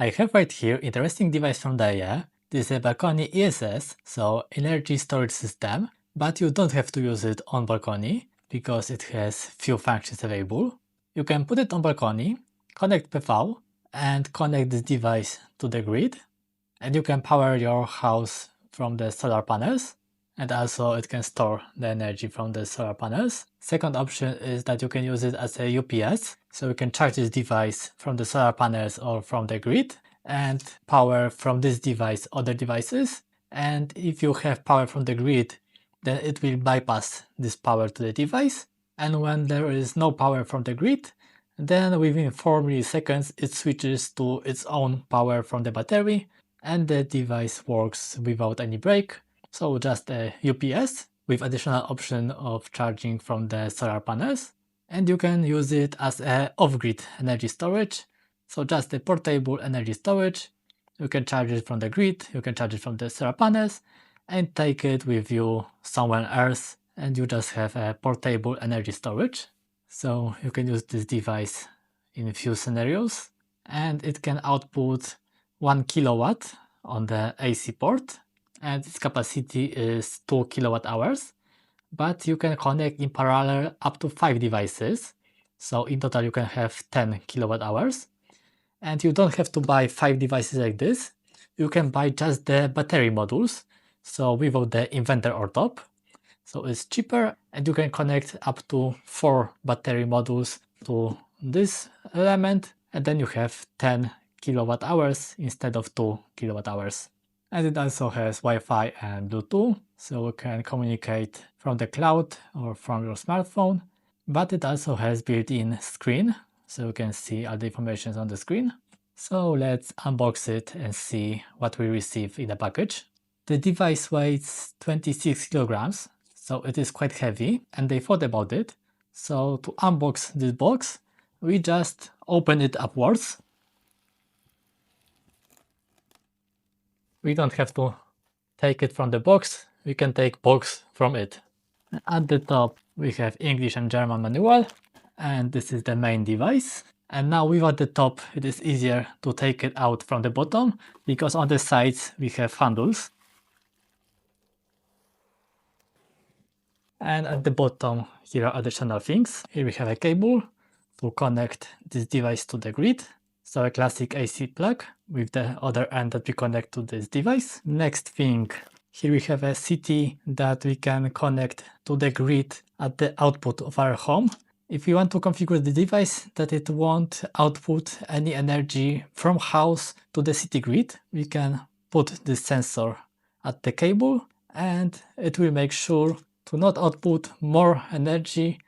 I have right here interesting device from Deye. This is a balcony ESS, so energy storage system, but you don't have to use it on balcony because it has few functions available. You can put it on balcony, connect PV, and connect this device to the grid, and you can power your house from the solar panels, and also it can store the energy from the solar panels. Second option is that you can use it as a UPS, so you can charge this device from the solar panels or from the grid and power from this device other devices. And if you have power from the grid, then it will bypass this power to the device, and when there is no power from the grid, then within 4 milliseconds it switches to its own power from the battery and the device works without any break. So just a UPS with additional option of charging from the solar panels, and you can use it as a off-grid energy storage. So just a portable energy storage. You can charge it from the grid, you can charge it from the solar panels and take it with you somewhere else, and you just have a portable energy storage. So you can use this device in a few scenarios, and it can output 1 kilowatt on the AC port, and its capacity is 2 kilowatt hours, but you can connect in parallel up to 5 devices, so in total you can have 10 kilowatt hours. And you don't have to buy 5 devices like this, you can buy just the battery modules, so without the inverter on top. So it's cheaper, and you can connect up to 4 battery modules to this element, and then you have 10 kilowatt hours instead of 2 kilowatt hours. And it also has Wi-Fi and Bluetooth, so you can communicate from the cloud or from your smartphone. But it also has built-in screen, so you can see all the information on the screen. So let's unbox it and see what we receive in the package. The device weighs 26 kilograms, so it is quite heavy, and they thought about it. So to unbox this box, we just open it upwards. We don't have to take it from the box, we can take box from it. At the top we have English and German manual, and this is the main device. And now without the top it is easier to take it out from the bottom, because on the sides we have handles. And at the bottom here are additional things. Here we have a cable to connect this device to the grid. So a classic AC plug with the other end that we connect to this device. Next thing, here we have a CT that we can connect to the grid at the output of our home. If we want to configure the device that it won't output any energy from house to the city grid, we can put this sensor at the cable, and it will make sure to not output more energy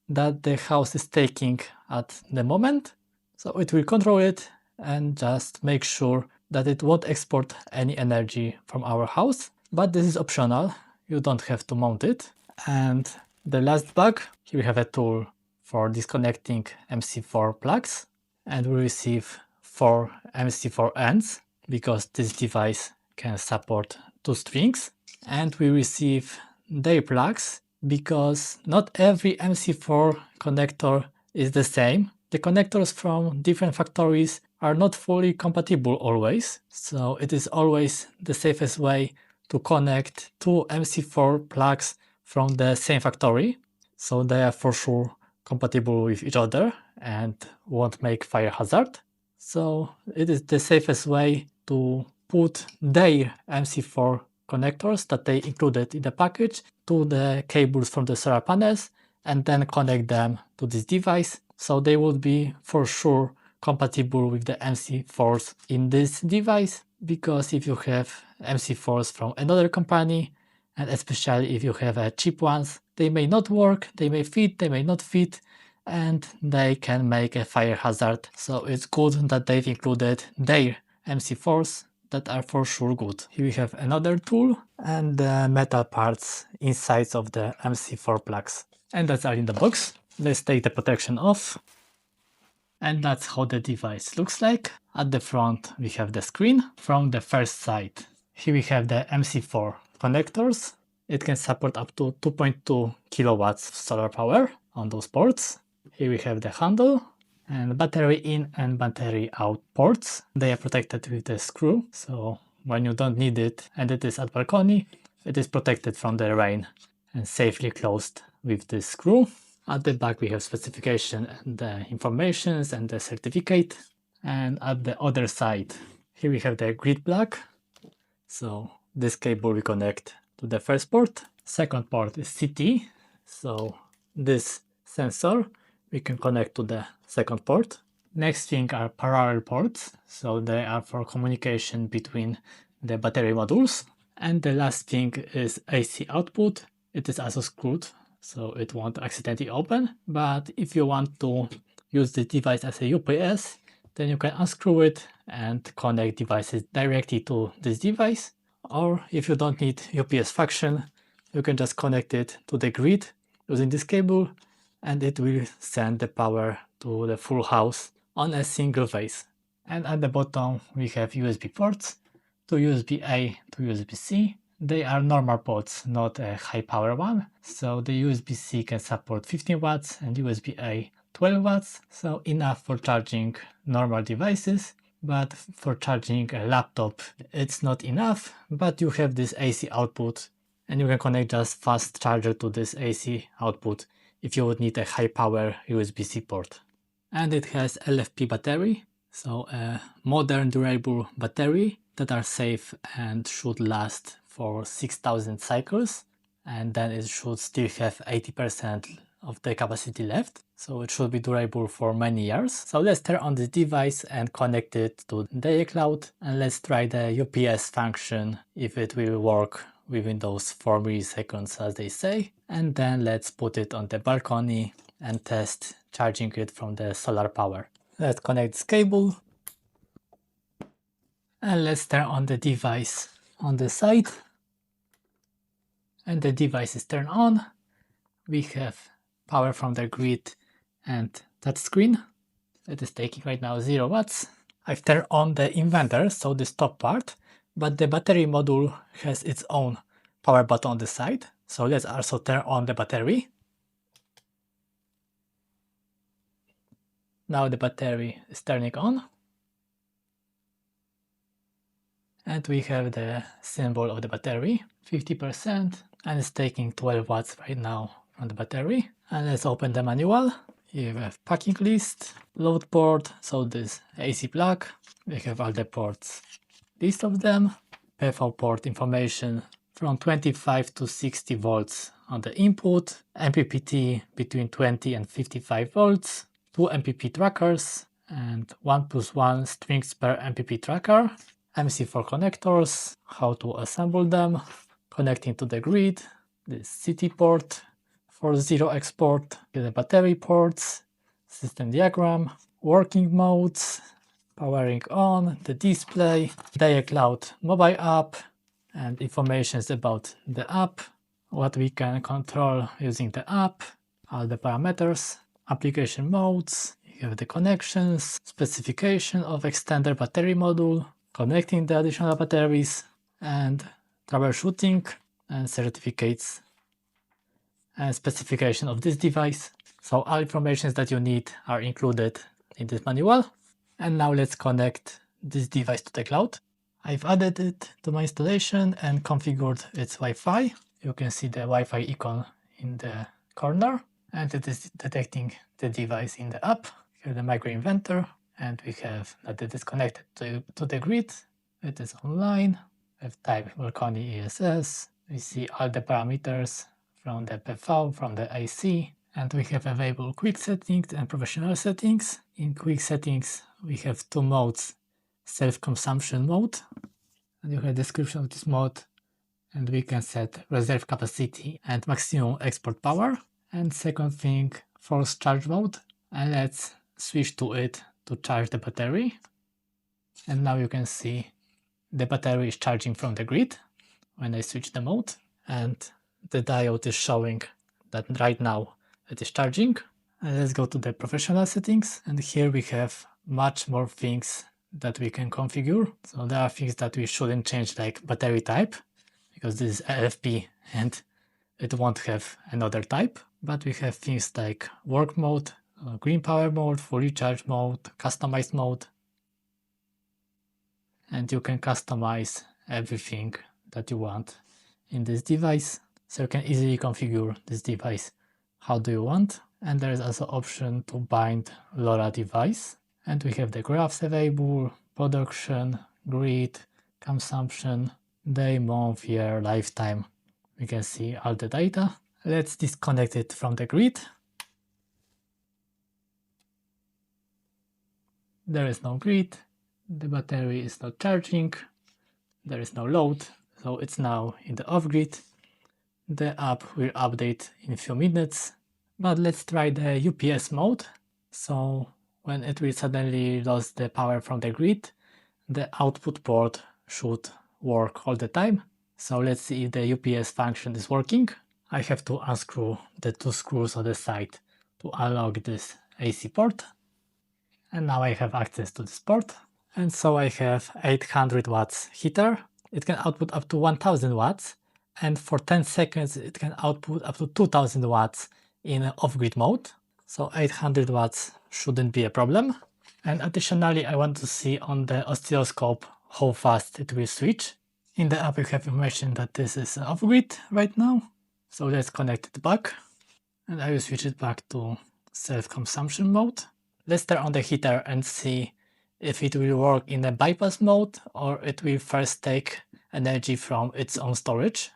that the house is taking at the moment. So it will control it and just make sure that it won't export any energy from our house. But this is optional, you don't have to mount it. And the last bag, here we have a tool for disconnecting MC4 plugs, and we receive 4 MC4 ends because this device can support 2 strings, and we receive their plugs because not every MC4 connector is the same. The connectors from different factories are not fully compatible always, so it is always the safest way to connect 2 MC4 plugs from the same factory, so they are for sure compatible with each other and won't make fire hazard. So it is the safest way to put their MC4 connectors that they included in the package to the cables from the solar panels, and then connect them to this device, so they would be for sure compatible with the MC4s in this device. Because if you have MC4s from another company, and especially if you have cheap ones, they may not work, they may fit, they may not fit, and they can make a fire hazard. So it's good that they've included their MC4s that are for sure good. Here we have another tool and the metal parts inside of the MC4 plugs. And that's all in the box. Let's take the protection off. And that's how the device looks like. At the front we have the screen. From the first side, here we have the MC4 connectors. It can support up to 2.2 kilowatts solar power on those ports. Here we have the handle, And battery in and battery out ports, they are protected with a screw. So when you don't need it and it is at balcony, it is protected from the rain and safely closed with this screw. At the back we have specification and the informations and the certificate. And at the other side, here we have the grid plug. So this cable we connect to the first port. Second port is CT. So this sensor we can connect to the second port. Next thing are parallel ports. So they are for communication between the battery modules. And the last thing is AC output. It is also screwed, so it won't accidentally open. But if you want to use the device as a UPS, then you can unscrew it and connect devices directly to this device. Or if you don't need UPS function, you can just connect it to the grid using this cable, and it will send the power to the full house on a single phase. And at the bottom we have USB ports, to USB-A to USB-C. They are normal ports, not a high power one. So the USB-C can support 15 watts and USB-A 12 watts, so enough for charging normal devices. But for charging a laptop it's not enough, but you have this AC output and you can connect just fast charger to this AC output if you would need a high power USB-C port. And it has LFP battery, so a modern durable battery that are safe and should last for 6000 cycles, and then it should still have 80% of the capacity left, so it should be durable for many years. So let's turn on this device and connect it to Deye Cloud, and let's try the UPS function if it will work within those 4 milliseconds as they say. And then let's put it on the balcony and test charging it from the solar power. Let's connect this cable and let's turn on the device on the side, and the device is turned on. We have power from the grid and touch screen. It is taking right now 0 watts. I've turned on the inverter, so this top part, but the battery module has its own power button on the side. So let's also turn on the battery. Now the battery is turning on. And we have the symbol of the battery, 50%, and it's taking 12 watts right now from the battery. And let's open the manual. Here we have packing list, load port, so this AC plug. We have all the ports, list of them, PV port information from 25 to 60 volts on the input, MPPT between 20 and 55 volts, 2 MPP trackers, and 1+1 strings per MPP tracker. MC4 connectors, how to assemble them, connecting to the grid, the CT port, for 0 export, the battery ports, system diagram, working modes, powering on, the display, Deye Cloud mobile app, and information about the app, what we can control using the app, all the parameters, application modes, you have the connections, specification of extender battery module, connecting the additional batteries, and troubleshooting and certificates and specification of this device. So all information that you need are included in this manual. And now let's connect this device to the cloud. I've added it to my installation and configured its Wi-Fi. You can see the Wi-Fi icon in the corner, and it is detecting the device in the app. Here the micro inverter. And we have that it is connected to the grid. It is online. We have type balcony ESS. We see all the parameters from the PV, from the AC, and we have available quick settings and professional settings. In quick settings, we have 2 modes: self-consumption mode, and you have a description of this mode, and we can set reserve capacity and maximum export power. And second thing, forced charge mode, and let's switch to it to charge the battery. And now you can see the battery is charging from the grid when I switch the mode, and the diode is showing that right now it is charging. And let's go to the professional settings, and here we have much more things that we can configure. So there are things that we shouldn't change, like battery type, because this is LFP and it won't have another type. But we have things like work mode, green power mode, full recharge mode, customize mode, and you can customize everything that you want in this device. So you can easily configure this device how do you want. And there is also option to bind LoRa device. And we have the graphs available, production, grid, consumption, day, month, year, lifetime. We can see all the data. Let's disconnect it from the grid. There is no grid, the battery is not charging, there is no load, so it's now in the off-grid. The app will update in a few minutes, but let's try the UPS mode. So when it will suddenly lose the power from the grid, the output port should work all the time. So let's see if the UPS function is working. I have to unscrew the two screws on the side to unlock this AC port. And now I have access to this port. And so I have 800 watts heater. It can output up to 1000 watts. And for 10 seconds, it can output up to 2000 watts in off-grid mode. So 800 watts shouldn't be a problem. And additionally, I want to see on the oscilloscope how fast it will switch. In the app, you have information that this is off-grid right now. So let's connect it back. And I will switch it back to self-consumption mode. Let's turn on the heater and see if it will work in a bypass mode or it will first take energy from its own storage.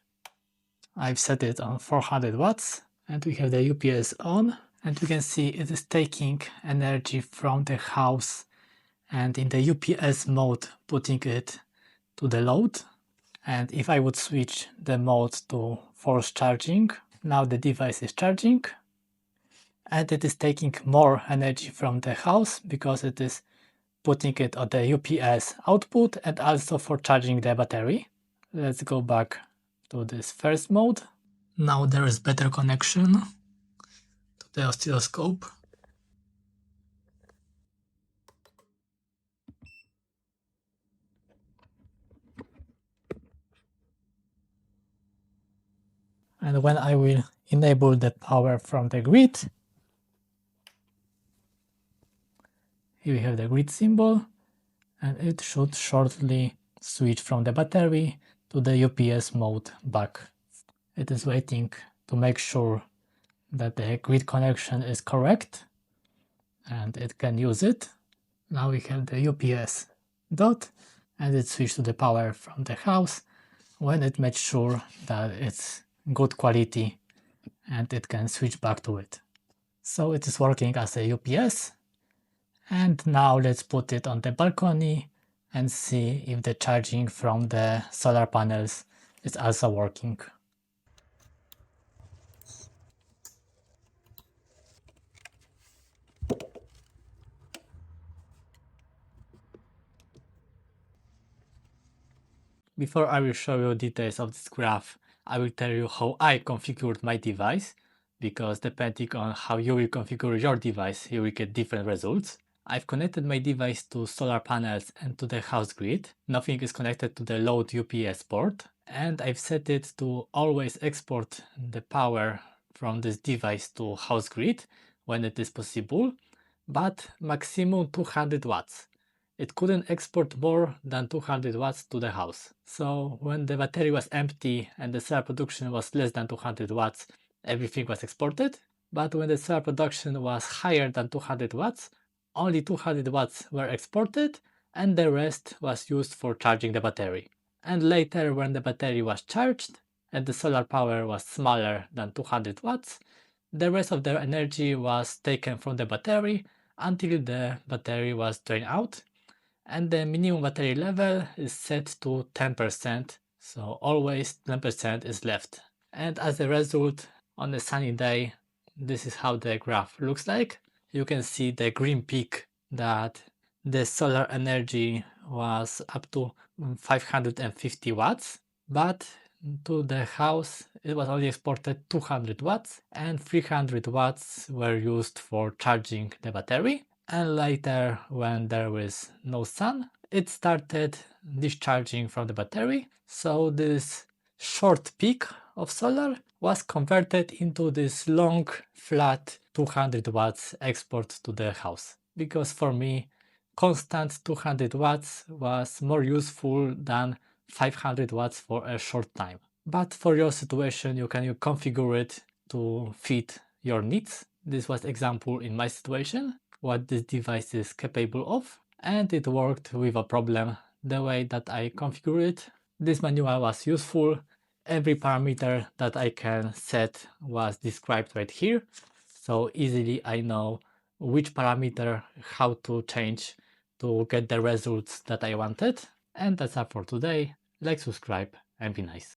I've set it on 400 watts and we have the UPS on, and we can see it is taking energy from the house and in the UPS mode putting it to the load. And if I would switch the mode to force charging, now the device is charging. And it is taking more energy from the house because it is putting it on the UPS output and also for charging the battery. Let's go back to this first mode. Now there is better connection to the oscilloscope. And when I will enable the power from the grid, here we have the grid symbol, and it should shortly switch from the battery to the UPS mode back. It is waiting to make sure that the grid connection is correct and it can use it. Now we have the UPS dot and it switched to the power from the house when it made sure that it's good quality and it can switch back to it. So it is working as a UPS. And now let's put it on the balcony and see if the charging from the solar panels is also working. Before I will show you details of this graph, I will tell you how I configured my device, because depending on how you will configure your device, you will get different results. I've connected my device to solar panels and to the house grid. Nothing is connected to the load UPS port, and I've set it to always export the power from this device to house grid when it is possible, but maximum 200 watts. It couldn't export more than 200 watts to the house. So when the battery was empty and the solar production was less than 200 watts, everything was exported. But when the solar production was higher than 200 watts, only 200 watts were exported and the rest was used for charging the battery. And later, when the battery was charged and the solar power was smaller than 200 watts, the rest of the energy was taken from the battery until the battery was drained out. And the minimum battery level is set to 10%, so always 10% is left. And as a result, on a sunny day, this is how the graph looks like. You can see the green peak that the solar energy was up to 550 watts, but to the house it was only exported 200 watts and 300 watts were used for charging the battery. And later, when there was no sun, it started discharging from the battery. So this short peak of solar was converted into this long, flat 200 watts export to the house. Because for me, constant 200 watts was more useful than 500 watts for a short time. But for your situation, you can configure it to fit your needs. This was example in my situation, what this device is capable of, and it worked with a problem the way that I configured it. This manual was useful. Every parameter that I can set was described right here, so easily I know which parameter how to change to get the results that I wanted. And that's all for today. Like, subscribe, and be nice.